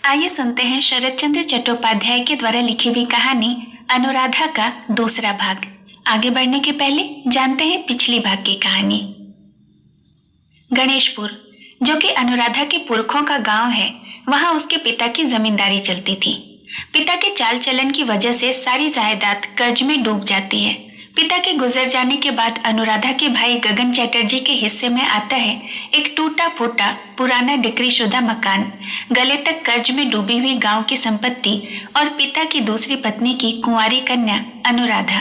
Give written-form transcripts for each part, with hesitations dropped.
आइए सुनते हैं शरत चंद्र चट्टोपाध्याय के द्वारा लिखी हुई कहानी अनुराधा का दूसरा भाग। आगे बढ़ने के पहले जानते हैं पिछली भाग की कहानी। गणेशपुर, जो कि अनुराधा के पुरखों का गांव है, वहां उसके पिता की जमींदारी चलती थी। पिता के चाल चलन की वजह से सारी जायदाद कर्ज में डूब जाती है। पिता के गुजर जाने के बाद अनुराधा के भाई गगन चटर्जी के हिस्से में आता है एक टूटा फूटा पुराना डिक्रीशुदा मकान, गले तक कर्ज में डूबी हुई गांव की संपत्ति और पिता की दूसरी पत्नी की कुंवारी कन्या अनुराधा।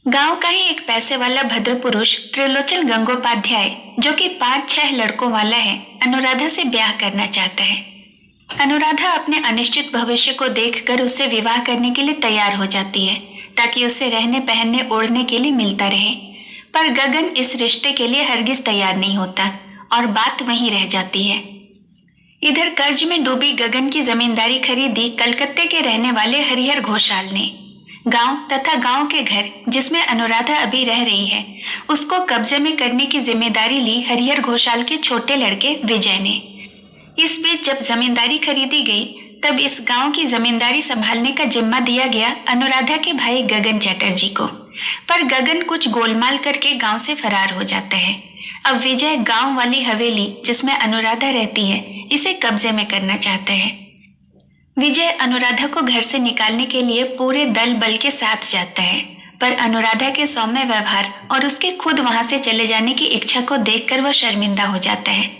गांव का ही एक पैसे वाला भद्र पुरुष त्रिलोचन गंगोपाध्याय, जो कि 5-6 लड़कों वाला है, अनुराधा से ब्याह करना चाहता है। अनुराधा अपने अनिश्चित भविष्य को देखकर उससे विवाह करने के लिए तैयार हो जाती है ताकि उसे रहने पहनने ओढ़ने के लिए मिलता रहे। पर गगन इस रिश्ते के लिए हरगिज तैयार नहीं होता और बात वहीं रह जाती है। इधर कर्ज में डूबी गगन की जमींदारी खरीदी कलकत्ते के रहने वाले हरिहर घोषाल ने। गांव तथा गांव के घर जिसमें अनुराधा अभी रह रही है, उसको कब्जे में करने की जिम्मेदारी ली हरिहर घोषाल के छोटे लड़के विजय ने। इस बीच जब जमींदारी खरीदी गई, तब इस गांव की जमींदारी संभालने का जिम्मा दिया गया अनुराधा के भाई गगन चटर्जी को। पर गगन कुछ गोलमाल करके गांव से फरार हो जाता है। अब विजय गांव वाली हवेली जिसमें अनुराधा रहती है, इसे कब्जे में करना चाहता है। विजय अनुराधा को घर से निकालने के लिए पूरे दल बल के साथ जाता है, पर अनुराधा के सौम्य व्यवहार और उसके खुद वहां से चले जाने की इच्छा को देखकर वह शर्मिंदा हो जाता है।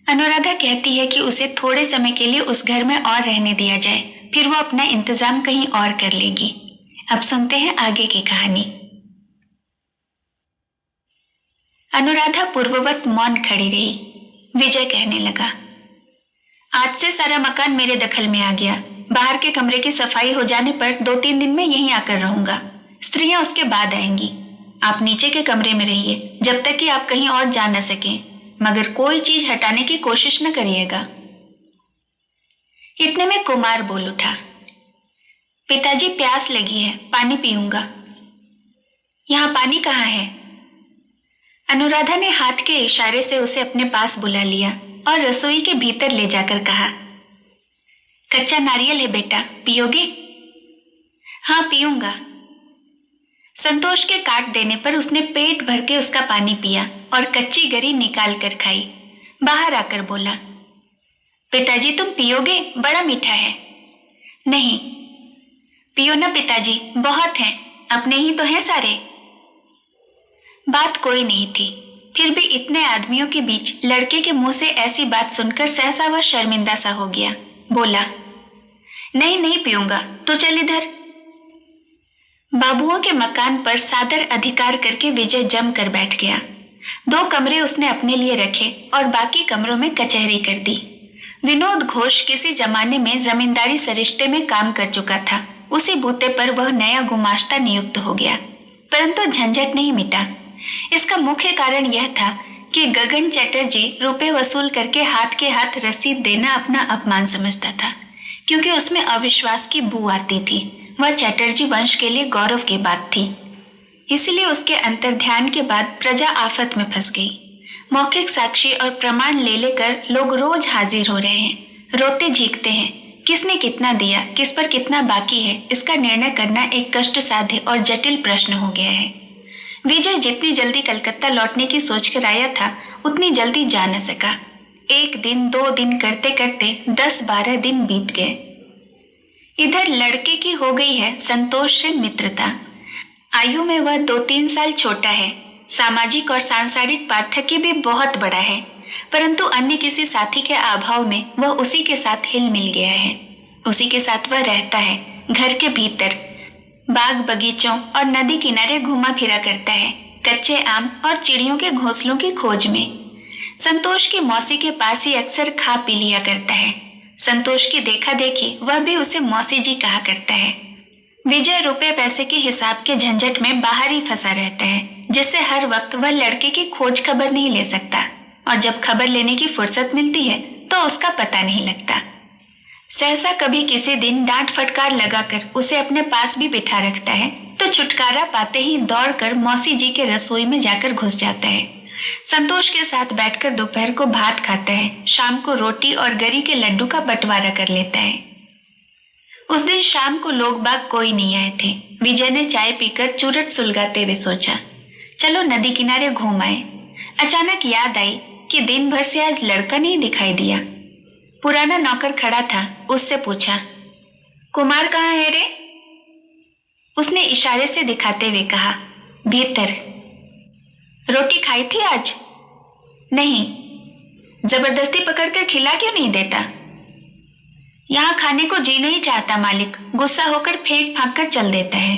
अनुराधा कहती है कि उसे थोड़े समय के लिए उस घर में और रहने दिया जाए, फिर वो अपना इंतजाम कहीं और कर लेगी। अब सुनते हैं आगे की कहानी। अनुराधा पूर्ववत मौन खड़ी रही। विजय कहने लगा, आज से सारा मकान मेरे दखल में आ गया। बाहर के कमरे की सफाई हो जाने पर 2-3 दिन में यहीं आकर रहूंगा। स्त्रियां उसके बाद आएंगी। आप नीचे के कमरे में रहिए जब तक कि आप कहीं और जा न सकें, मगर कोई चीज हटाने की कोशिश न करिएगा। इतने में कुमार बोल उठा, पिताजी प्यास लगी है, पानी पीऊंगा। यहाँ पानी कहाँ है? अनुराधा ने हाथ के इशारे से उसे अपने पास बुला लिया और रसोई के भीतर ले जाकर कहा, कच्चा नारियल है बेटा, पियोगे? हाँ पीऊंगा। संतोष के काट देने पर उसने पेट भर के उसका पानी पिया और कच्ची गरी निकाल कर खाई। बाहर आकर बोला, पिताजी तुम पियोगे? बड़ा मीठा है। नहीं। पियो ना पिताजी, बहुत हैं, अपने ही तो हैं सारे। बात कोई नहीं थी, फिर भी इतने आदमियों के बीच लड़के के मुंह से ऐसी बात सुनकर सहसा वह शर्मिंदा सा हो गया। बोला, नहीं नहीं पीऊंगा, तो चल इधर। बाबुओं के मकान पर सादर अधिकार करके विजय जम कर बैठ गया। 2 कमरे उसने अपने लिए रखे और बाकी कमरों में कचहरी कर दी। विनोद घोष किसी जमाने में जमींदारी सरिश्ते में काम कर चुका था। उसी बूते पर वह नया गुमाश्ता नियुक्त हो गया, परंतु झंझट नहीं मिटा। इसका मुख्य कारण यह था कि गगन चटर्जी रुपए वसूल करके हाथ के हाथ रसीद देना अपना अपमान समझता था, क्योंकि उसमें अविश्वास की बू आती थी। वह चटर्जी वंश के लिए गौरव की बात थी। इसलिए उसके अंतर्ध्यान के बाद प्रजा आफत में फंस गई। मौखिक साक्षी और प्रमाण ले लेकर लोग रोज हाजिर हो रहे हैं, रोते झीकते हैं। किसने कितना दिया, किस पर कितना बाकी है, इसका निर्णय करना एक कष्ट साध्य और जटिल प्रश्न हो गया है। विजय जितनी जल्दी कलकत्ता लौटने की सोच कर आया था, उतनी जल्दी जा न सका। 1 दिन 2 दिन करते करते 10-12 दिन बीत गए। इधर लड़के की हो गई है संतोष से मित्रता। आयु में वह 2-3 साल छोटा है। सामाजिक और सांसारिक पार्थक्य भी बहुत बड़ा है, परंतु अन्य किसी साथी के अभाव में वह उसी के साथ हिल मिल गया है। उसी के साथ वह रहता है। घर के भीतर बाग बगीचों और नदी किनारे घूमा फिरा करता है, कच्चे आम और चिड़ियों के घोंसलों की खोज में। संतोष की मौसी के पास ही अक्सर खा पी लिया करता है। संतोष की देखा देखी वह भी उसे मौसी जी कहा करता है। विजय रुपए पैसे के हिसाब के झंझट में बाहर ही फंसा रहता है, जिससे हर वक्त वह लड़के की खोज खबर नहीं ले सकता, और जब खबर लेने की फुर्सत मिलती है तो उसका पता नहीं लगता। सहसा कभी किसी दिन डांट फटकार लगाकर उसे अपने पास भी बिठा रखता है, तो छुटकारा पाते ही दौड़कर मौसी जी के रसोई में जाकर घुस जाता है संतोष के साथ बैठकर दोपहर को भात खाता है, शाम को रोटी और गरी के लड्डू का बंटवारा कर लेता है। उस दिन शाम को लोग बाग कोई नहीं आए थे। विजय ने चाय पीकर चूरट सुलगाते हुए सोचा, चलो नदी किनारे घूम आए। अचानक याद आई कि दिन भर से आज लड़का नहीं दिखाई दिया। पुराना नौकर खड़ा था, उससे पूछा, कुमार कहाँ है रे? उसने इशारे से दिखाते हुए कहा, भीतर। रोटी खाई थी आज? नहीं। जबरदस्ती पकड़कर खिला क्यों नहीं देता? यहाँ खाने को जी नहीं चाहता मालिक, गुस्सा होकर फेंक फांक कर चल देता है।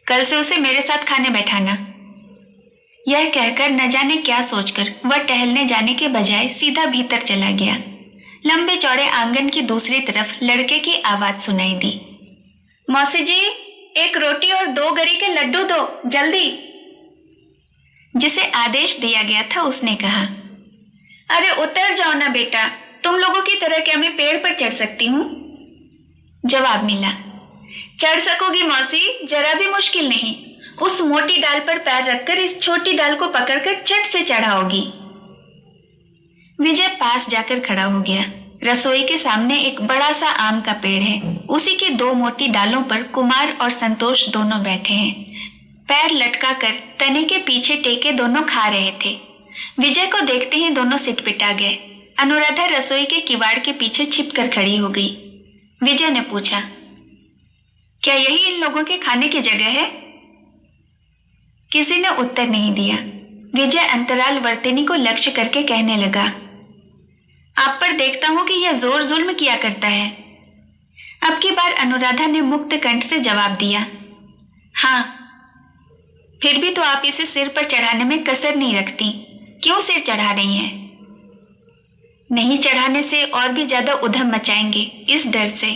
कल से उसे मेरे साथ खाने बैठाना। यह कहकर न जाने क्या सोचकर वह टहलने जाने के बजाय सीधा भीतर चला गया। लंबे चौड़े आंगन की दूसरी तरफ लड़के की आवाज सुनाई दी, मौसी जी, एक रोटी और 2 गरी के लड्डू दो, जल्दी। जिसे आदेश दिया गया था उसने कहा, अरे उतर जाओ ना बेटा, तुम लोगों की तरह क्या मैं पेड़ पर चढ़ सकती हूँ? जवाब मिला, चढ़ सकोगी मौसी, जरा भी मुश्किल नहीं। उस मोटी डाल पर पैर रखकर इस छोटी डाल को पकड़कर चट से चढ़ाओगी। विजय पास जाकर खड़ा हो गया। रसोई के सामने एक बड़ा सा आम का पेड़ है, उसी की 2 मोटी डालों पर कुमार और संतोष दोनों बैठे हैं। पैर लटकाकर तने के पीछे टेके दोनों खा रहे थे। विजय को देखते ही दोनों सिटपिटा गए। अनुराधा रसोई के किवाड़ के पीछे छिपकर खड़ी हो गई। विजय ने पूछा, क्या यही इन लोगों के खाने की जगह है? किसी ने उत्तर नहीं दिया। विजय अंतराल वर्तिनी को लक्ष्य करके कहने लगा, आप पर देखता हूं कि यह जोर जुल्म किया करता है। अब की बार अनुराधा ने मुक्त कंठ से जवाब दिया, हाँ। फिर भी तो आप इसे सिर पर चढ़ाने में कसर नहीं रखती, क्यों सिर चढ़ा रही हैं? नहीं चढ़ाने से और भी ज्यादा उधम मचाएंगे, इस डर से।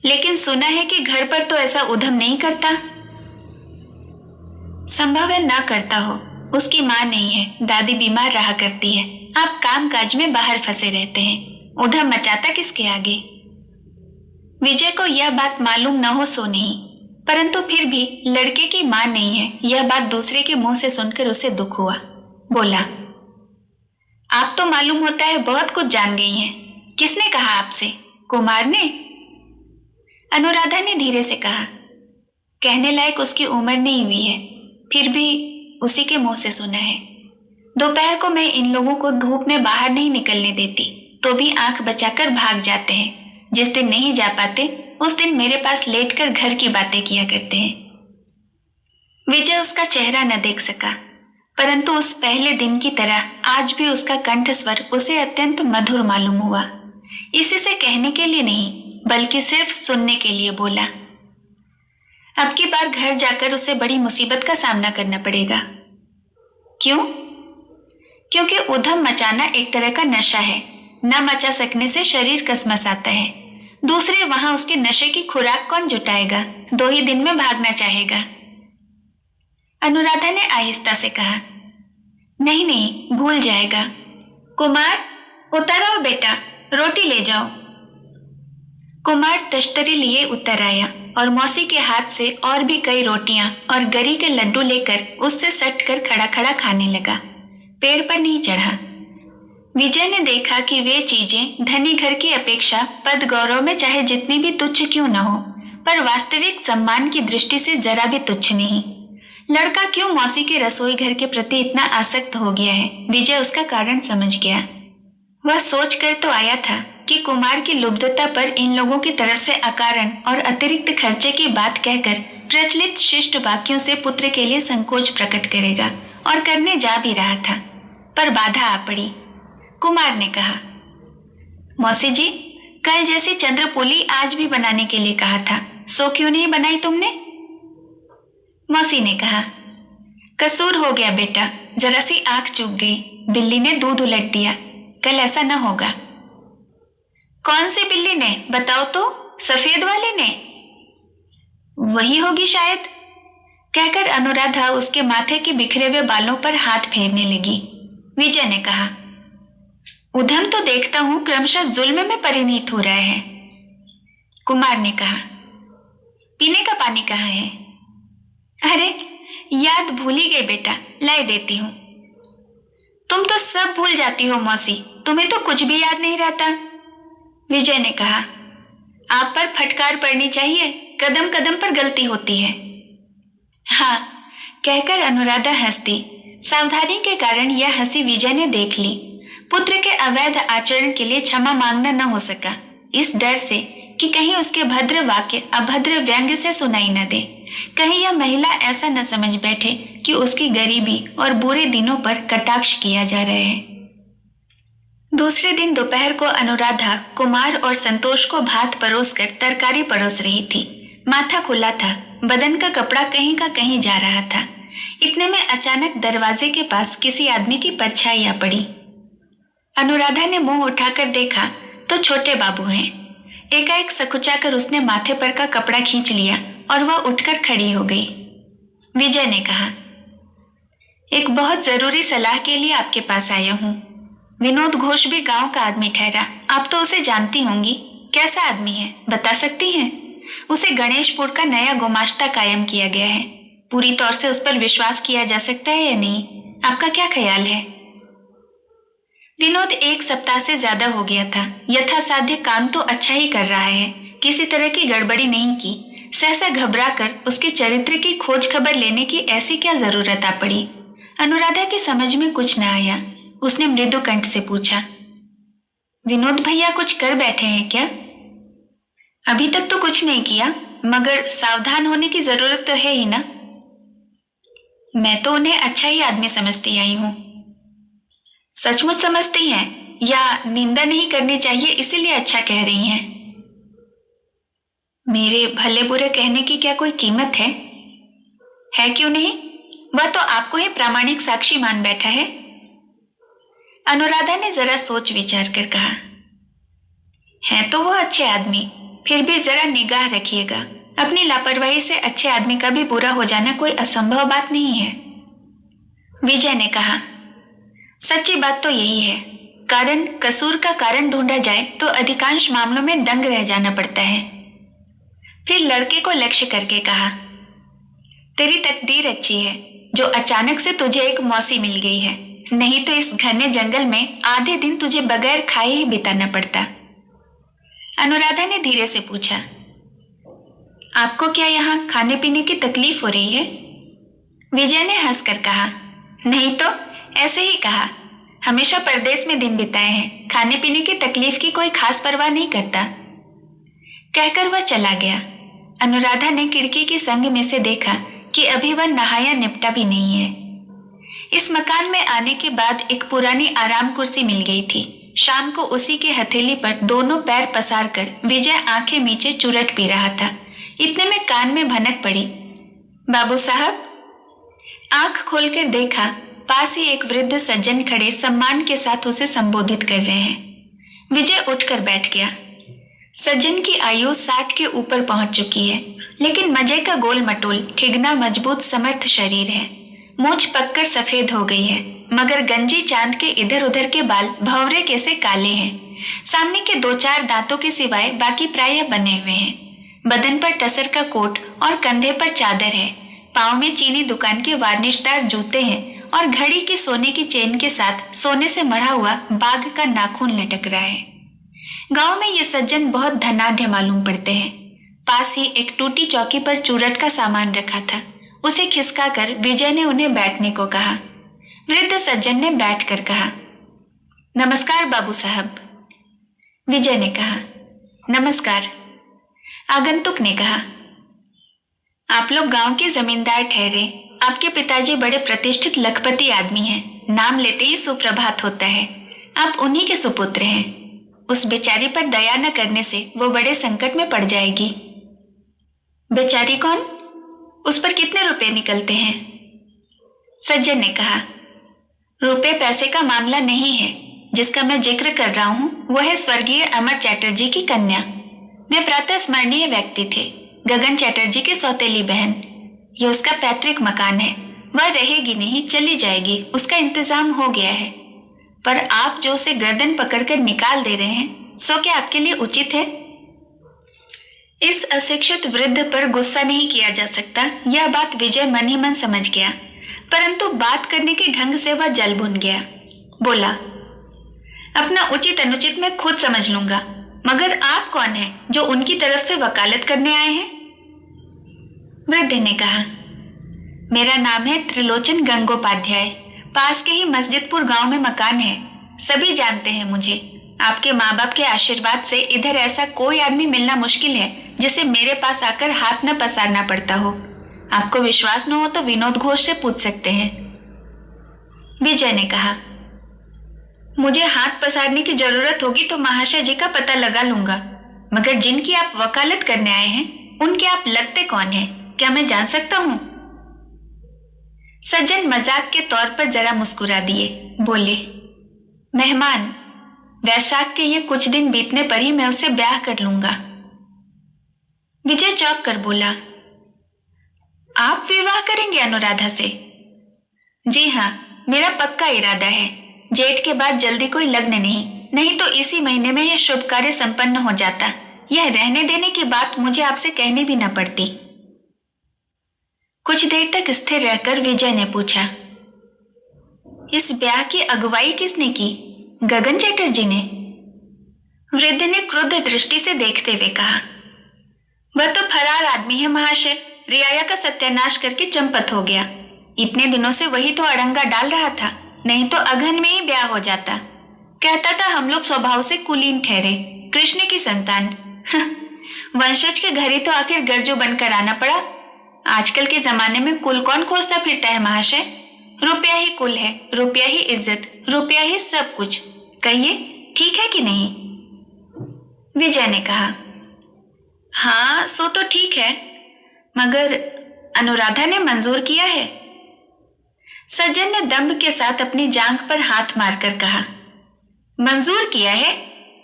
लेकिन सुना है कि घर पर तो ऐसा उधम नहीं करता। संभव है ना करता हो, उसकी माँ नहीं है, दादी बीमार रहा करती है, आप काम काज में बाहर फंसे रहते हैं, उधम मचाता किसके आगे? विजय को यह बात मालूम न हो सो नहीं, परंतु फिर भी लड़के की माँ नहीं है, यह बात दूसरे के मुंह से सुनकर उसे दुख हुआ। बोला, आप तो मालूम होता है बहुत कुछ जान गई हैं। किसने कहा आपसे? कुमार ने? अनुराधा ने धीरे से कहा। कहने लायक उसकी उम्र नहीं हुई है, फिर भी उसी के मुंह से सुना है। दोपहर को मैं इन लोगों को धूप में बाहर नहीं निकलने देती, तो भी आंख बचाकर भाग जाते हैं। जिस दिन नहीं जा पाते उस दिन मेरे पास लेटकर घर की बातें किया करते हैं। विजय उसका चेहरा न देख सका, परंतु उस पहले दिन की तरह आज भी उसका कंठ स्वर उसे अत्यंत मधुर मालूम हुआ। इसी से कहने के लिए नहीं, बल्कि सिर्फ सुनने के लिए बोला। अब की बार घर जाकर उसे बड़ी मुसीबत का सामना करना पड़ेगा। क्यों? क्योंकि उधम मचाना एक तरह का नशा है, न मचा सकने से शरीर कसमसाता है। दूसरे वहां उसके नशे की खुराक कौन जुटाएगा? 2 ही दिन में भागना चाहेगा। अनुराधा ने आहिस्ता से कहा, नहीं नहीं, भूल जाएगा। कुमार, उतर आओ बेटा, रोटी ले जाओ। कुमार तश्तरी लिए उतर आया और मौसी के हाथ से और भी कई रोटियां और गरी के लड्डू लेकर उससे सट कर खड़ा खड़ा खाने लगा। पेड़ पर नहीं चढ़ा। विजय ने देखा कि वे चीजें धनी घर की अपेक्षा पद गौरव में चाहे जितनी भी तुच्छ क्यों न हो, पर वास्तविक सम्मान की दृष्टि से जरा भी तुच्छ नहीं। लड़का क्यों मौसी के रसोई घर के प्रति इतना आसक्त हो गया है, विजय उसका कारण समझ गया। वह सोच कर तो आया था कि कुमार की लुब्धता पर इन लोगों की तरफ से अकारण और अतिरिक्त खर्चे की बात कहकर प्रचलित शिष्ट वाक्यों से पुत्र के लिए संकोच प्रकट करेगा, और करने जा भी रहा था, पर बाधा आ पड़ी। कुमार ने कहा, मौसी जी, कल जैसी चंद्रपोली आज भी बनाने के लिए कहा था, सो क्यों नहीं बनाई तुमने? मौसी ने कहा, कसूर हो गया बेटा, जरा सी आंख चूक गई, बिल्ली ने दूध उलट दिया, कल ऐसा न होगा। कौन सी बिल्ली ने, बताओ तो? सफेद वाले ने? वही होगी शायद, कहकर अनुराधा उसके माथे के बिखरे हुए बालों पर हाथ फेरने लगी। विजय ने कहा, उधम तो देखता हूं क्रमशः जुल्म में परिणत हो रहा है। कुमार ने कहा, पीने का पानी कहाँ है? अरे, याद भूल ही गई बेटा, लाई देती हूँ। तुम तो सब भूल जाती हो मौसी, तुम्हें तो कुछ भी याद नहीं रहता, विजय ने कहा। आप पर फटकार पड़नी चाहिए, कदम कदम पर गलती होती है। हाँ, कहकर अनुराधा हंसती। सावधानी के कारण यह हंसी विजय ने देख ली। पुत्र के अवैध आचरण के लिए क्षमा मांगना न हो सका, इस डर से कि कहीं उसके भद्र वाक्य अभद्र व्यंग्य से सुनाई न दे, कहीं यह महिला ऐसा न समझ बैठे कि उसकी गरीबी और बुरे दिनों पर कटाक्ष किया जा रहा है। दूसरे दिन दोपहर को अनुराधा कुमार और संतोष को भात परोसकर तरकारी परोस रही थी। माथा खुला था, बदन का कपड़ा कहीं का कहीं जा रहा था। इतने में अचानक दरवाजे के पास किसी आदमी की परछाई आ पड़ी। अनुराधा ने मुंह उठाकर देखा तो छोटे बाबू हैं। एकाएक सकुचाकर उसने माथे पर का कपड़ा खींच लिया और वह उठकर खड़ी हो गई। विजय ने कहा, एक बहुत जरूरी सलाह के लिए आपके पास आया हूँ। विनोद घोष भी गांव का आदमी ठहरा, आप तो उसे जानती होंगी। कैसा आदमी है, बता सकती हैं? उसे गणेशपुर का नया गुमाश्ता कायम किया गया है। पूरी तौर से उस पर विश्वास किया जा सकता है या नहीं, आपका क्या ख्याल है? विनोद 1 सप्ताह से ज्यादा हो गया था। यथासाध्य काम तो अच्छा ही कर रहा है, किसी तरह की गड़बड़ी नहीं की। सहसा घबराकर उसके चरित्र की खोज खबर लेने की ऐसी क्या जरूरत आ पड़ी? अनुराधा की समझ में कुछ न आया। उसने मृदु कंठ से पूछा, विनोद भैया कुछ कर बैठे हैं क्या? अभी तक तो कुछ नहीं किया, मगर सावधान होने की जरूरत तो है ही ना। मैं तो उन्हें अच्छा ही आदमी समझती आई हूँ। सचमुच समझती हैं या निंदा नहीं करनी चाहिए इसीलिए अच्छा कह रही हैं? मेरे भले बुरे कहने की क्या कोई कीमत है? है क्यों नहीं? वह तो आपको ही प्रामाणिक साक्षी मान बैठा है। अनुराधा ने जरा सोच विचार कर कहा, है तो वो अच्छे आदमी, फिर भी जरा निगाह रखिएगा। अपनी लापरवाही से अच्छे आदमी का भी बुरा हो जाना कोई असंभव बात नहीं है। विजय ने कहा, सच्ची बात तो यही है। कारण कसूर का कारण ढूंढा जाए तो अधिकांश मामलों में दंग रह जाना पड़ता है। फिर लड़के को लक्ष्य करके कहा, तेरी तकदीर अच्छी है जो अचानक से तुझे एक मौसी मिल गई है, नहीं तो इस घने जंगल में आधे दिन तुझे बगैर खाए ही बिताना पड़ता। अनुराधा ने धीरे से पूछा, आपको क्या यहाँ खाने पीने की तकलीफ हो रही है? विजय ने हंसकर कहा, नहीं तो ऐसे ही कहा। हमेशा परदेश में दिन बिताए हैं, खाने पीने की तकलीफ की कोई खास परवाह नहीं करता। कहकर वह चला गया। अनुराधा ने खिड़की की संग में से देखा कि अभी वह नहाया निपटा भी नहीं है। इस मकान में आने के बाद एक पुरानी आराम कुर्सी मिल गई थी। शाम को उसी के हथेली पर दोनों पैर पसार कर विजय आंखें मीचे चुरट पी रहा था। इतने में कान में भनक पड़ी, बाबू साहब। आंख खोलकर देखा, पास ही एक वृद्ध सज्जन खड़े सम्मान के साथ उसे संबोधित कर रहे हैं। विजय उठकर बैठ गया। सज्जन की आयु 60 के ऊपर पहुंच चुकी है, लेकिन मजे का गोल मटोल ठिगना मजबूत समर्थ शरीर है। मूंछ पककर सफेद हो गई है, मगर गंजी चांद के इधर उधर के बाल भंवरे कैसे काले हैं। सामने के 2-4 दांतों के सिवाय बाकी प्रायः बने हुए हैं। बदन पर टसर का कोट और कंधे पर चादर है। पाँव में चीनी दुकान के वार्निशदार जूते हैं और घड़ी की सोने की चेन के साथ सोने से मढ़ा हुआ बाघ का नाखून लटक रहा है। गांव में ये सज्जन बहुत धनाढ्य मालूम पड़ते हैं। पास ही एक टूटी चौकी पर चूरट का सामान रखा था। उसे खिसकाकर विजय ने उन्हें बैठने को कहा। वृद्ध सज्जन ने बैठकर कहा, नमस्कार बाबू साहब। विजय ने कहा, नमस्कार। आगंतुक ने कहा, आप लोग गांव के जमींदार ठहरे। आपके पिताजी बड़े प्रतिष्ठित लखपति आदमी हैं। नाम लेते ही सुप्रभात होता है। आप उन्हीं के सुपुत्र हैं। उस बेचारी पर दया न करने से वो बड़े संकट में पड़ जाएगी। बेचारी कौन? उस पर कितने रुपए निकलते हैं? सज्जन ने कहा, रुपए पैसे का मामला नहीं है। जिसका मैं जिक्र कर रहा हूँ वह है स्वर्गीय अमर चैटर्जी की कन्या। वे प्रातः स्मरणीय व्यक्ति थे, गगन चैटर्जी की सौतेली बहन। ये उसका पैतृक मकान है। वह रहेगी नहीं, चली जाएगी, उसका इंतजाम हो गया है। पर आप जो उसे गर्दन पकड़कर निकाल दे रहे हैं, सो क्या आपके लिए उचित है? इस अशिक्षित वृद्ध पर गुस्सा नहीं किया जा सकता, यह बात विजय मन ही मन समझ गया, परंतु बात करने के ढंग से वह जल भुन गया। बोला, अपना उचित अनुचित मैं खुद समझ लूंगा, मगर आप कौन हैं जो उनकी तरफ से वकालत करने आए हैं? वृद्ध ने कहा, मेरा नाम है त्रिलोचन गंगोपाध्याय। पास के ही मस्जिदपुर गांव में मकान है, सभी जानते हैं मुझे। आपके माँ बाप के आशीर्वाद से इधर ऐसा कोई आदमी मिलना मुश्किल है जिसे मेरे पास आकर हाथ न पसारना पड़ता हो। आपको विश्वास न हो तो विनोद घोष से पूछ सकते हैं। विजय ने कहा, मुझे हाथ पसारने की जरूरत होगी तो महाशय जी का पता लगा लूंगा, मगर जिनकी आप वकालत करने आए हैं उनके आप लगते कौन हैं, क्या मैं जान सकता हूं? सज्जन मजाक के तौर पर जरा मुस्कुरा दिए, बोले, मेहमान, वैशाख के ये कुछ दिन बीतने पर ही मैं उसे ब्याह कर लूंगा। विजय चौंक कर बोला, आप विवाह करेंगे अनुराधा से? जी हाँ, मेरा पक्का इरादा है। जेठ के बाद जल्दी कोई लग्न नहीं तो इसी महीने में यह शुभ कार्य संपन्न हो जाता। यह रहने देने की बात मुझे आपसे कहनी भी न पड़ती। कुछ देर तक स्थिर रहकर विजय ने पूछा, इस ब्याह की अगुवाई किसने की? गगन चटर्जी ने? वृद्ध ने क्रुद्ध दृष्टि से देखते हुए कहा, वह तो फरार आदमी है महाशय, रियाया का सत्यानाश करके चंपत हो गया। इतने दिनों से वही तो अड़ंगा डाल रहा था, नहीं तो अगहन में ही ब्याह हो जाता। कहता था हम लोग स्वभाव से कुलीन ठहरे, कृष्ण की संतान। वंशज के घर ही तो आखिर गर्जो बनकर आना पड़ा। आजकल के जमाने में कुल कौन खोजता फिरता है महाशय? रुपया ही कुल है, रुपया ही इज्जत, रुपया ही सब कुछ। कहिए ठीक है कि नहीं? विजय ने कहा, हाँ सो तो ठीक है, मगर अनुराधा ने मंजूर किया है। सज्जन ने दंभ के साथ अपनी जांघ पर हाथ मारकर कहा, मंजूर किया है?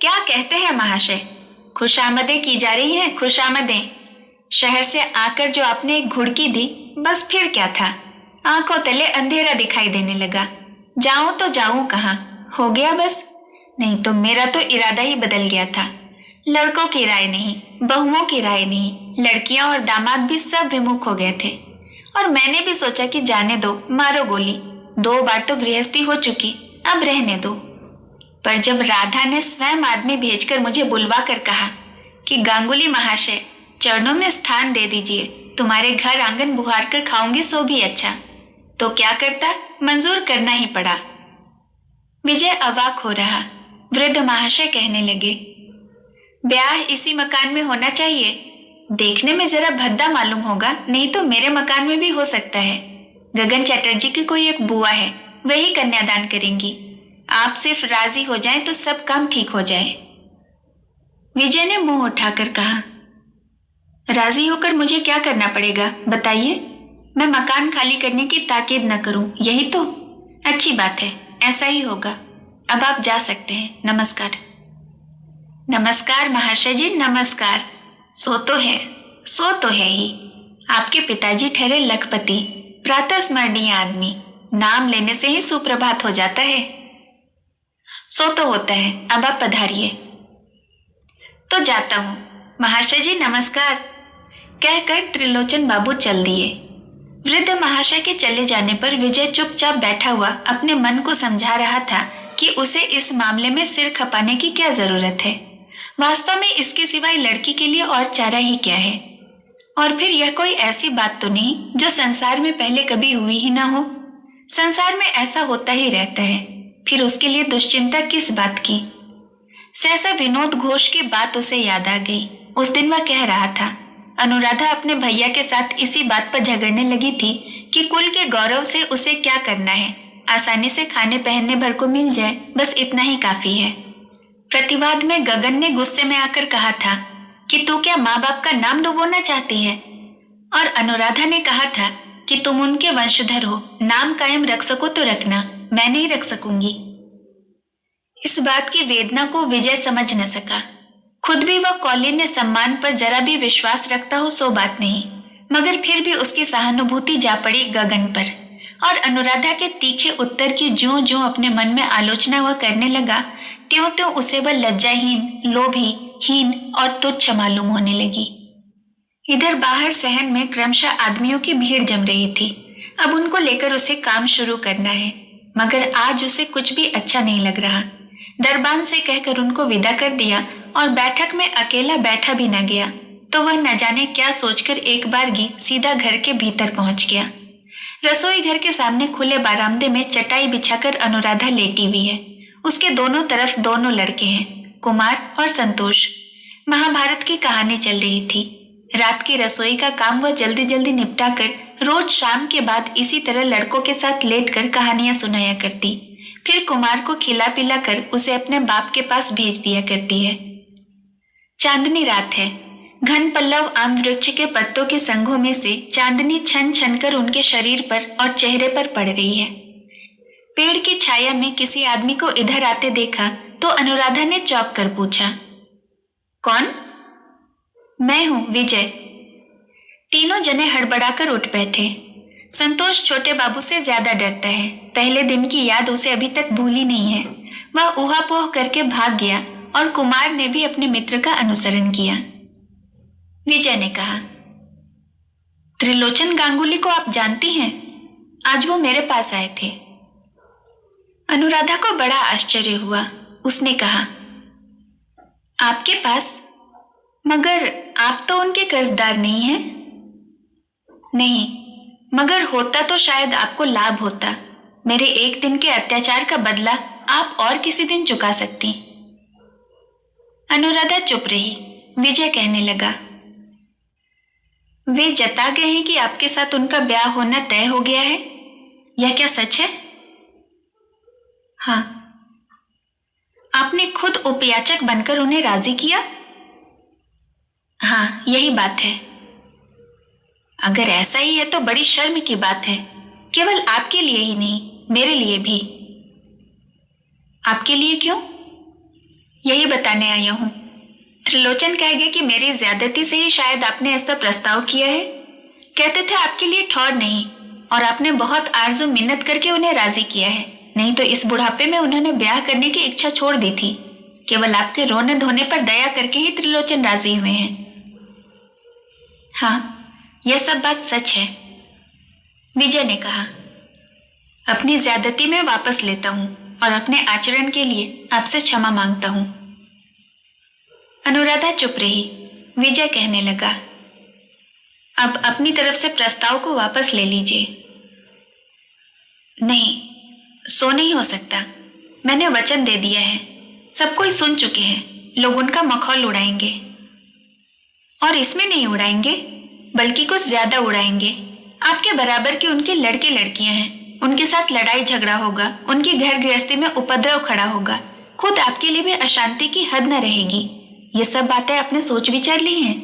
क्या कहते हैं महाशय? खुशामदें की जा रही हैं, खुशामदें। शहर से आकर जो आपने एक घुड़की दी, बस फिर क्या था? आंखों तले अंधेरा दिखाई देने लगा। जाऊं तो जाऊं कहाँ? हो गया बस। नहीं तो मेरा तो इरादा ही बदल गया था। लड़कों की राय नहीं, बहुओं की राय नहीं, लड़कियां और दामाद भी सब विमुख हो गए थे। और मैंने भी सोचा कि जाने दो, मारो गोली। 2 बार तो गृहस्थी हो चुकी, अब रहने दो। पर जब राधा ने स्वयं आदमी भेजकर मुझे बुलवा कर कहा कि गांगुली महाशय, चरणों में स्थान दे दीजिए, तुम्हारे घर आंगन बुहार कर खाऊंगी सो भी अच्छा, तो क्या करता, मंजूर करना ही पड़ा। विजय अवाक हो रहा। वृद्ध महाशय कहने लगे, ब्याह इसी मकान में होना चाहिए। देखने में जरा भद्दा मालूम होगा, नहीं तो मेरे मकान में भी हो सकता है। गगन चटर्जी की कोई एक बुआ है, वही कन्यादान करेंगी। आप सिर्फ राजी हो जाएं तो सब काम ठीक हो जाए। विजय ने मुंह उठाकर कहा, राजी होकर मुझे क्या करना पड़ेगा बताइए? मैं मकान खाली करने की ताकीद न करूं, यही तो अच्छी बात है। ऐसा ही होगा। अब आप जा सकते हैं। नमस्कार। नमस्कार महाशय जी, नमस्कार। सो तो है ही। आपके पिताजी ठहरे लखपति, प्रातः स्मरणीय आदमी। नाम लेने से ही सुप्रभात हो जाता है। सो तो होता है। अब आप पधारिए। तो जाता हूं। महाशय जी नमस्कार, कहकर त्रिलोचन बाबू चल दिए। वृद्ध महाशय के चले जाने पर विजय चुपचाप बैठा हुआ अपने मन को समझा रहा था कि उसे इस मामले में सिर खपाने की क्या जरूरत है। वास्तव में इसके सिवाय लड़की के लिए और चारा ही क्या है। और फिर यह कोई ऐसी बात तो नहीं जो संसार में पहले कभी हुई ही ना हो। संसार में ऐसा होता ही रहता है, फिर उसके लिए दुश्चिंता किस बात की। सहसा विनोद घोष की बात उसे याद आ गई। उस दिन वह कह रहा था, अनुराधा अपने भैया के साथ इसी बात पर झगड़ने लगी थी कि कुल के गौरव से उसे क्या करना है, आसानी से खाने पहनने भर को मिल जाए, बस इतना ही काफी है। प्रतिवाद में गगन ने गुस्से में आकर कहा था कि तू क्या माँ बाप का नाम डुबोना चाहती है? और अनुराधा ने कहा था कि तुम उनके वंशधर हो, नाम कायम रख सको तो रखना, मैं नहीं रख सकूंगी। इस बात की वेदना को विजय समझ न सका। खुद भी वह कौलीन्य सम्मान पर जरा भी विश्वास रखता हो सो बात नहीं, मगर फिर भी उसकी सहानुभूति जा पड़ी गगन पर। और अनुराधा के तीखे उत्तर की ज्यों ज्यों अपने मन में आलोचना वह करने लगा, त्यों त्यों उसे वह लज्जाहीन, लोभी, हीन और तुच्छ मालूम होने लगी। इधर बाहर सहन में क्रमशः आदमियों की भीड़ जम रही थी। अब उनको लेकर उसे काम शुरू करना है, मगर आज उसे कुछ भी अच्छा नहीं लग रहा। दरबान से कहकर उनको विदा कर दिया और बैठक में अकेला बैठा भी न गया तो वह न जाने क्या सोचकर एक बारगी सीधा घर के भीतर पहुंच गया। रसोई घर के सामने खुले बारामदे में चटाई बिछाकर अनुराधा लेटी हुई है। उसके दोनों तरफ दोनों लड़के हैं, कुमार और संतोष। महाभारत की कहानी चल रही थी। रात की रसोई का काम वह जल्दी जल्दी निपटा कर रोज शाम के बाद इसी तरह लड़कों के साथ लेटकर कहानियां सुनाया करती। फिर कुमार को खिला पिला कर उसे अपने बाप के पास भेज दिया करती है। चांदनी रात है। घन पल्लव आम वृक्ष के पत्तों के संघों में से चांदनी छन छन कर उनके शरीर पर और चेहरे पर पड़ रही है। पेड़ की छाया में किसी आदमी को इधर आते देखा तो अनुराधा ने चौंक कर पूछा, कौन? मैं हूं, विजय। तीनों जने हड़बड़ाकर उठ बैठे। संतोष छोटे बाबू से ज्यादा डरता है। पहले दिन की याद उसे अभी तक भूली नहीं है। वह ऊहापोह करके भाग गया और कुमार ने भी अपने मित्र का अनुसरण किया। विजय ने कहा, त्रिलोचन गांगुली को आप जानती हैं? आज वो मेरे पास आए थे। अनुराधा को बड़ा आश्चर्य हुआ। उसने कहा, आपके पास? मगर आप तो उनके कर्जदार नहीं हैं। नहीं, मगर होता तो शायद आपको लाभ होता। मेरे एक दिन के अत्याचार का बदला आप और किसी दिन चुका सकती। अनुराधा चुप रही। विजय कहने लगा, वे जता गए हैं कि आपके साथ उनका ब्याह होना तय हो गया है। यह क्या सच है? हाँ। आपने खुद उपयाचक बनकर उन्हें राजी किया? हाँ, यही बात है। अगर ऐसा ही है तो बड़ी शर्म की बात है। केवल आपके लिए ही नहीं, मेरे लिए भी। आपके लिए क्यों? यही बताने आया हूं। त्रिलोचन कह गए कि मेरी ज्यादती से ही शायद आपने ऐसा प्रस्ताव किया है। कहते थे आपके लिए ठौर नहीं, और आपने बहुत आरजू मिन्नत करके उन्हें राजी किया है। नहीं तो इस बुढ़ापे में उन्होंने ब्याह करने की इच्छा छोड़ दी थी। केवल आपके रोने धोने पर दया करके ही त्रिलोचन राजी हुए हैं। हाँ, यह सब बात सच है, विजय ने कहा। अपनी ज्यादती में वापस लेता हूं और अपने आचरण के लिए आपसे क्षमा मांगता हूं। अनुराधा चुप रही। विजय कहने लगा, अब अपनी तरफ से प्रस्ताव को वापस ले लीजिए। नहीं, सो नहीं हो सकता। मैंने वचन दे दिया है। सब कोई सुन चुके हैं। लोग उनका मखौल उड़ाएंगे, और इसमें नहीं उड़ाएंगे बल्कि कुछ ज्यादा उड़ाएंगे। आपके बराबर के उनके लड़के लड़कियां हैं। उनके साथ लड़ाई झगड़ा होगा। उनकी घर गृहस्थी में उपद्रव खड़ा होगा। खुद आपके लिए भी अशांति की हद न रहेगी। ये सब बातें आपने सोच विचार ली हैं?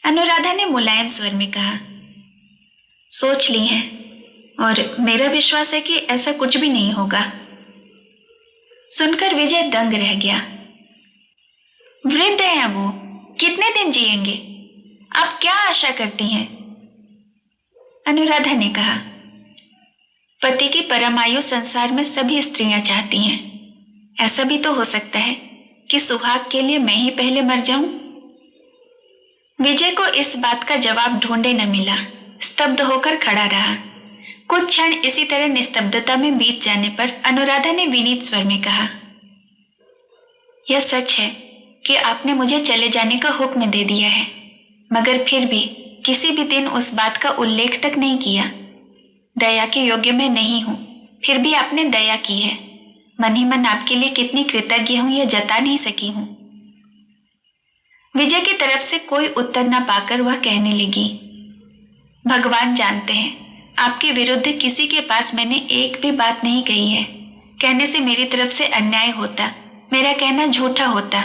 अनुराधा ने मुलायम स्वर में कहा, सोच ली हैं, और मेरा विश्वास है कि ऐसा कुछ भी नहीं होगा। सुनकर विजय दंग रह गया। वृद्ध हैं वो, कितने दिन जिएंगे? आप क्या आशा करती हैं? अनुराधा ने कहा, पति की परमायु संसार में सभी स्त्रियां चाहती हैं। ऐसा भी तो हो सकता है कि सुहाग के लिए मैं ही पहले मर जाऊं। विजय को इस बात का जवाब ढूंढे न मिला। स्तब्ध होकर खड़ा रहा। कुछ क्षण इसी तरह निस्तब्धता में बीत जाने पर अनुराधा ने विनीत स्वर में कहा, यह सच है कि आपने मुझे चले जाने का हुक्म दे दिया है, मगर फिर भी किसी भी दिन उस बात का उल्लेख तक नहीं किया। दया के योग्य मैं नहीं हूं, फिर भी आपने दया की है। मन ही मन आपके लिए कितनी कृतज्ञ हूं यह जता नहीं सकी हूं। विजय की तरफ से कोई उत्तर न पाकर वह कहने लगी, भगवान जानते हैं आपके विरुद्ध किसी के पास मैंने एक भी बात नहीं कही है। कहने से मेरी तरफ से अन्याय होता, मेरा कहना झूठा होता।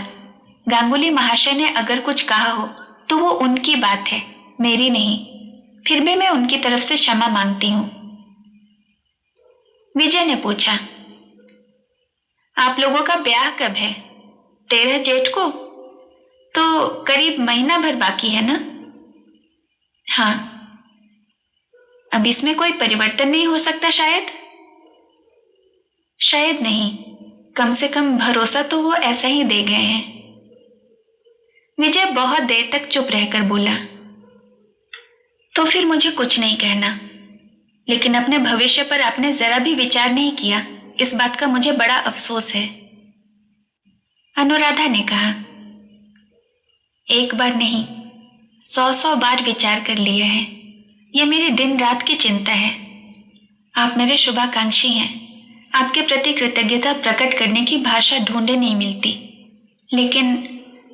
गांगुली महाशय ने अगर कुछ कहा हो तो वो उनकी बात है, मेरी नहीं। फिर भी मैं उनकी तरफ से क्षमा मांगती हूं। विजय ने पूछा, आप लोगों का ब्याह कब है? 13 जेठ को? तो करीब महीना भर बाकी है ना? हाँ। अब इसमें कोई परिवर्तन नहीं हो सकता शायद? शायद नहीं, कम से कम भरोसा तो वो ऐसा ही दे गए हैं। विजय बहुत देर तक चुप रहकर बोला, तो फिर मुझे कुछ नहीं कहना, लेकिन अपने भविष्य पर आपने जरा भी विचार नहीं किया, इस बात का मुझे बड़ा अफसोस है। अनुराधा ने कहा, एक बार नहीं 100 बार विचार कर लिया है। यह मेरी दिन रात की चिंता है। आप मेरे शुभाकांक्षी हैं। आपके प्रति कृतज्ञता प्रकट करने की भाषा ढूंढे नहीं मिलती, लेकिन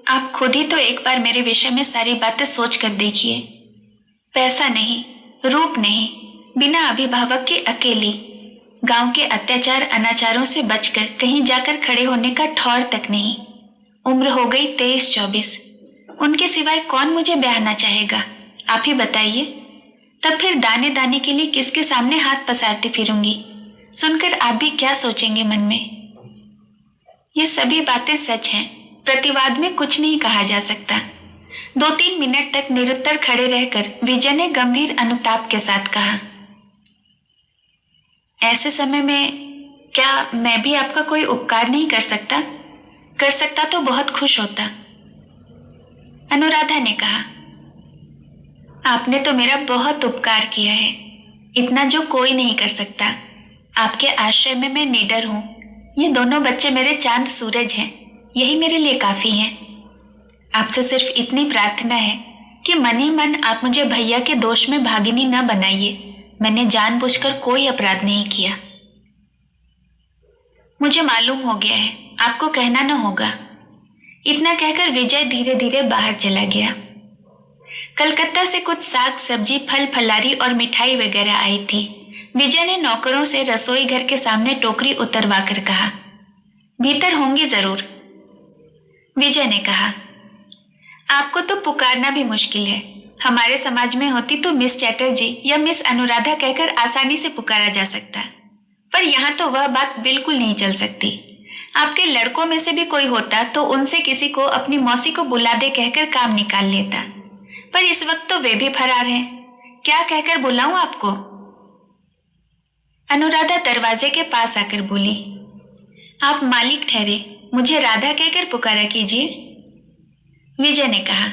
आप खुद ही तो एक बार मेरे विषय में सारी बातें सोच कर देखिए। पैसा नहीं, रूप नहीं, बिना अभिभावक के अकेली, गांव के अत्याचार अनाचारों से बचकर कहीं जाकर खड़े होने का ठौर तक नहीं। उम्र हो गई 23-24। उनके सिवाय कौन मुझे ब्याहना चाहेगा, आप ही बताइए। तब फिर दाने दाने के लिए किसके सामने हाथ पसारती फिरूंगी। सुनकर आप भी क्या सोचेंगे मन में। ये सभी बातें सच हैं, प्रतिवाद में कुछ नहीं कहा जा सकता। 2-3 मिनट तक निरुत्तर खड़े रहकर विजय ने गंभीर अनुताप के साथ कहा, ऐसे समय में क्या मैं भी आपका कोई उपकार नहीं कर सकता? कर सकता तो बहुत खुश होता। अनुराधा ने कहा, आपने तो मेरा बहुत उपकार किया है, इतना जो कोई नहीं कर सकता। आपके आश्रय में मैं निडर हूं। ये दोनों बच्चे मेरे चांद सूरज हैं, यही मेरे लिए काफी हैं। आपसे सिर्फ इतनी प्रार्थना है कि मन ही मन आप मुझे भैया के दोष में भागिनी न बनाइए। मैंने जानबूझकर कोई अपराध नहीं किया। मुझे मालूम हो गया है, आपको कहना न होगा। इतना कहकर विजय धीरे धीरे बाहर चला गया। कलकत्ता से कुछ साग सब्जी, फल फलारी और मिठाई वगैरह आई थी। विजय ने नौकरों से रसोई घर के सामने टोकरी उतरवा कर कहा, भीतर होंगी जरूर। विजय ने कहा, आपको तो पुकारना भी मुश्किल है। हमारे समाज में होती तो मिस चैटर्जी या मिस अनुराधा कहकर आसानी से पुकारा जा सकता, पर यहाँ तो वह बात बिल्कुल नहीं चल सकती। आपके लड़कों में से भी कोई होता तो उनसे किसी को अपनी मौसी को बुला दे कहकर काम निकाल लेता, पर इस वक्त तो वे भी फरार हैं। क्या कहकर बुलाऊं आपको? अनुराधा दरवाजे के पास आकर बोली, आप मालिक ठहरे, मुझे राधा कहकर पुकारा कीजिए। विजय ने कहा,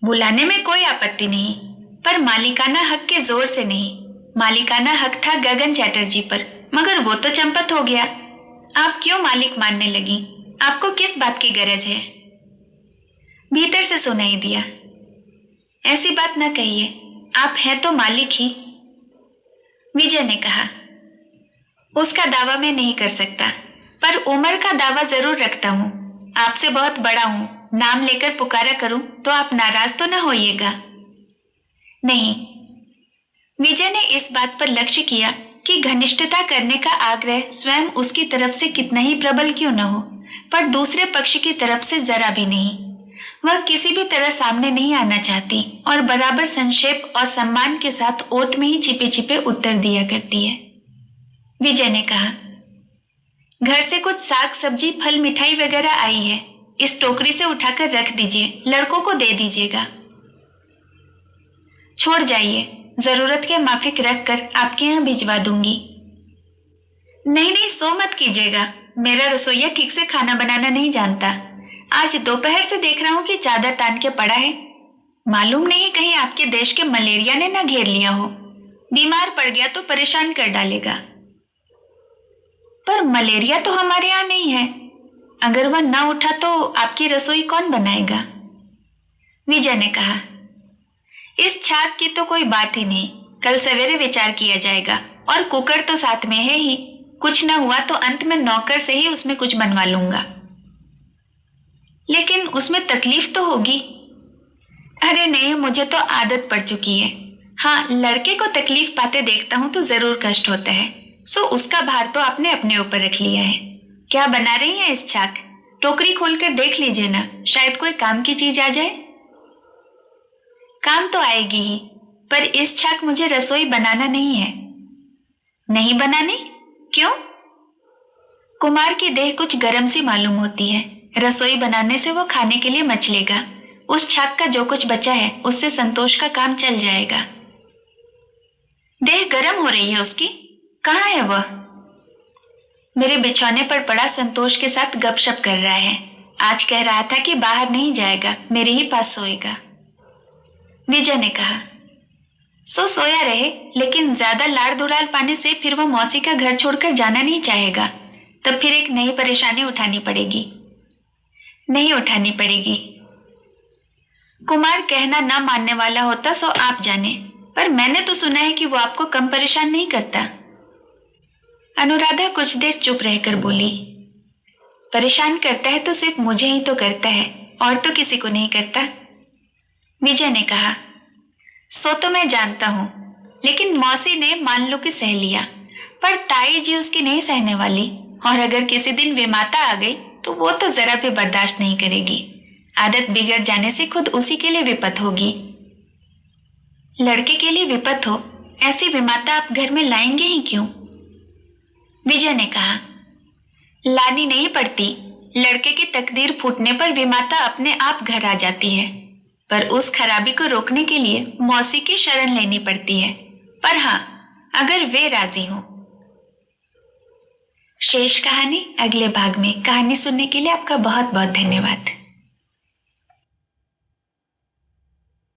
बुलाने में कोई आपत्ति नहीं, पर मालिकाना हक के जोर से नहीं। मालिकाना हक था गगन चैटर्जी पर, मगर वो तो चंपत हो गया। आप क्यों मालिक मानने लगी? आपको किस बात की गरज है? भीतर से सुनाई दिया, ऐसी बात न कहिए, आप हैं तो मालिक ही। विजय ने कहा, उसका दावा मैं नहीं कर सकता, पर उम्र का दावा जरूर रखता हूं। आपसे बहुत बड़ा हूं, नाम लेकर पुकारा करूं तो आप नाराज तो न होइएगा। नहीं। विजय ने इस बात पर लक्ष्य किया कि घनिष्ठता करने का आग्रह स्वयं उसकी तरफ से कितना ही प्रबल क्यों न हो, पर दूसरे पक्ष की तरफ से जरा भी नहीं। वह किसी भी तरह सामने नहीं आना चाहती और बराबर संक्षेप और सम्मान के साथ ओट में ही छिपे छिपे उत्तर दिया करती है। विजय ने कहा, घर से कुछ साग सब्जी, फल मिठाई वगैरह आई है, इस टोकरी से उठाकर रख दीजिए, लड़कों को दे दीजिएगा। छोड़ जाइए, जरूरत के माफिक रख कर आपके यहाँ भिजवा दूंगी। नहीं नहीं, सो मत कीजिएगा, मेरा रसोइया ठीक से खाना बनाना नहीं जानता। आज दोपहर से देख रहा हूं कि चादर तान के पड़ा है। मालूम नहीं कहीं आपके देश के मलेरिया ने ना घेर लिया हो। बीमार पड़ गया तो परेशान कर डालेगा। पर मलेरिया तो हमारे यहाँ नहीं है। अगर वह ना उठा तो आपकी रसोई कौन बनाएगा? विजय ने कहा, इस छाक की तो कोई बात ही नहीं, कल सवेरे विचार किया जाएगा, और कुकर तो साथ में है ही। कुछ ना हुआ तो अंत में नौकर से ही उसमें कुछ बनवा लूंगा। लेकिन उसमें तकलीफ तो होगी। अरे नहीं, मुझे तो आदत पड़ चुकी है। हाँ, लड़के को तकलीफ पाते देखता हूं तो जरूर कष्ट होता है, सो उसका भार तो आपने अपने ऊपर रख लिया है। क्या बना रही है इस छाक? टोकरी खोलकर देख लीजिए ना, शायद कोई काम की चीज आ जाए। काम तो आएगी ही, पर इस छाक मुझे रसोई बनाना नहीं है। नहीं बनानी? क्यों? कुमार की देह कुछ गर्म सी मालूम होती है। रसोई बनाने से वो खाने के लिए मचलेगा। उस छाक का जो कुछ बचा है उससे संतोष का काम चल जाएगा। देह गर्म हो रही है उसकी? कहाँ है वह? मेरे बिछौने पर पड़ा संतोष के साथ गपशप कर रहा है। आज कह रहा था कि बाहर नहीं जाएगा, मेरे ही पास सोएगा। विजय ने कहा, सोया रहे, लेकिन ज्यादा लाड़ दुलार पाने से फिर वो मौसी का घर छोड़कर जाना नहीं चाहेगा। तब फिर एक नई परेशानी उठानी पड़ेगी। नहीं उठानी पड़ेगी। कुमार कहना ना मानने वाला होता सो आप जाने, पर मैंने तो सुना है कि वो आपको कम परेशान नहीं करता। अनुराधा कुछ देर चुप रहकर बोली, परेशान करता है तो सिर्फ मुझे ही तो करता है, और तो किसी को नहीं करता। विजय ने कहा, सो तो मैं जानता हूं, लेकिन मौसी ने मान लो कि सह लिया, पर ताई जी उसकी नहीं सहने वाली, और अगर किसी दिन विमाता आ गई तो वो तो जरा भी बर्दाश्त नहीं करेगी। आदत बिगड़ जाने से खुद उसी के लिए विपत होगी। लड़के के लिए विपत हो, ऐसी विमाता आप घर में लाएंगे ही क्यों? विजय ने कहा, लानी नहीं पड़ती। लड़के की तकदीर फूटने पर विमाता अपने आप घर आ जाती है, पर उस खराबी को रोकने के लिए मौसी की शरण लेनी पड़ती है। पर हाँ, अगर वे राजी हो। शेष कहानी अगले भाग में। कहानी सुनने के लिए आपका बहुत बहुत धन्यवाद।